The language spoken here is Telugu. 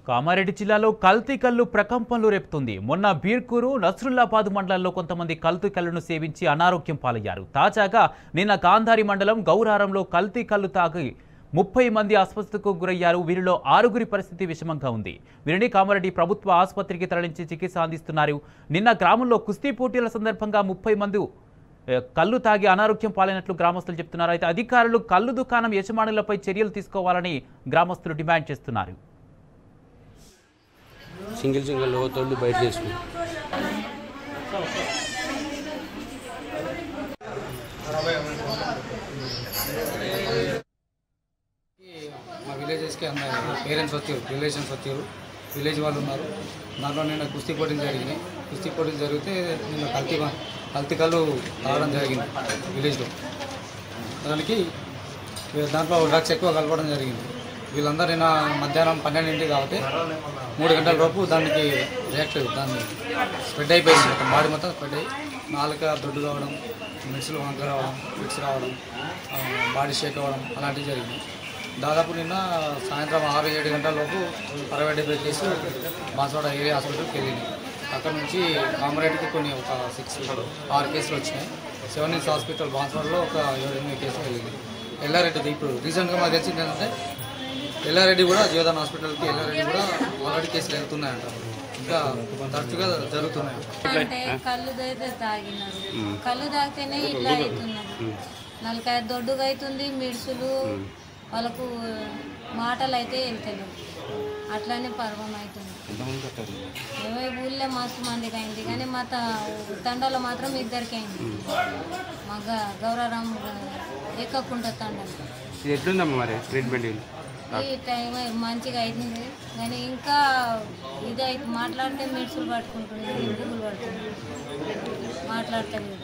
కామారెడ్డి జిల్లాలో కల్తీ కల్లు ప్రకంపనలు రేపుతుంది. మొన్న బీర్కూరు, నస్రుల్లాబాద్ మండలాల్లో కొంతమంది కల్తీ కల్లును సేవించి అనారోగ్యం పాలయ్యారు. తాజాగా నిన్న గాంధారి మండలం గౌరారంలో కల్తీ కల్లు తాగి 30 మంది ఆసుపత్రికి గురయ్యారు. వీరిలో 6గురి పరిస్థితి విషమంగా ఉంది. వీరిని కామారెడ్డి ప్రభుత్వ ఆసుపత్రికి తరలించి చికిత్స అందిస్తున్నారు. నిన్న గ్రామంలో కుస్తీ పోటీల సందర్భంగా 30 మంది కల్లు తాగి అనారోగ్యం పాలైనట్లు గ్రామస్తులు చెప్తున్నారు. అయితే అధికారులు కల్లు దుకాణం యజమానులపై చర్యలు తీసుకోవాలని గ్రామస్తులు డిమాండ్ చేస్తున్నారు. సింగిల్ తోళ్ళు బయట చేసుకున్నాం. మా విలేజెస్కి అందరూ పేరెంట్స్ వచ్చారు, రిలేషన్స్ వచ్చారు, విలేజ్ వాళ్ళు ఉన్నారు. దాంట్లో నిన్న కుస్తీ పోటీలు జరిగినాయి. కుస్తీ పోటీలు జరిగితే నిన్న కల్తీ కళ్ళు తాగడం జరిగింది విలేజ్లో. దానికి దాంట్లో డ్రగ్స్ ఎక్కువ కలపడం జరిగింది. వీళ్ళందరూ నిన్న మధ్యాహ్నం 12 కాబట్టి 3 గంటల లోపు దానికి దాన్ని స్ప్రెడ్ అయిపోయింది. మొత్తం బాడీ మొత్తం స్ప్రెడ్ అయ్యి నాలుక దొడ్డు కావడం, మిడ్స్లో వంక రావడం, ఫిట్స్ రావడం, బాడీ షేక్ అవ్వడం అలాంటివి జరిగింది. దాదాపు నిన్న సాయంత్రం 6-7 గంటల లోపు 60-70 కేసులు బాన్స్వాడ ఏరియా హాస్పిటల్కి వెళ్ళినాయి. అక్కడ నుంచి కామారెడ్డికి ఒక 6 కేసులు వచ్చినాయి. 7 నిమ్స్ హాస్పిటల్ బాన్స్వాడలో ఒక 7-8 కేసులు వెళ్ళినాయి. ఎల్లారెడ్డి ఇప్పుడు రీసెంట్గా మాకు తెలిసింది ఏంటంటే ఎల్లారెడ్డి కూడా జీవదాన్ హాస్పిటల్కి ఎల్లారెడ్డి కూడా ఆల్రెడీ కేసులు వెళ్తున్నాయంట. ఇంకా తరచుగా జరుగుతున్నాయి. అంటే కళ్ళు తాగినారు, కళ్ళు తాగితేనే ఇట్లా అవుతున్నారు. నలకాయ దొడ్డుగా అవుతుంది, మిడుసులు వాళ్ళకు మాటలు అయితే వెళ్తలేవు, అట్లానే పర్వం అవుతుంది. ఊళ్ళో మస్తు మందికి అయింది కానీ మా తండాలో మాత్రం 2 అయింది. మా గౌరారం ఎక్కకుండా తండాలు. ఎట్లుందమ్మా మరి ట్రీట్మెంట్? ఈ టైం మంచిగా అవుతుంది కానీ ఇంకా ఇది మాట్లాడితే మిడ్సులు పట్టుకుంటున్నాయి, బుగ్గులు పడుతున్నాయి, మాట్లాడతలేదు.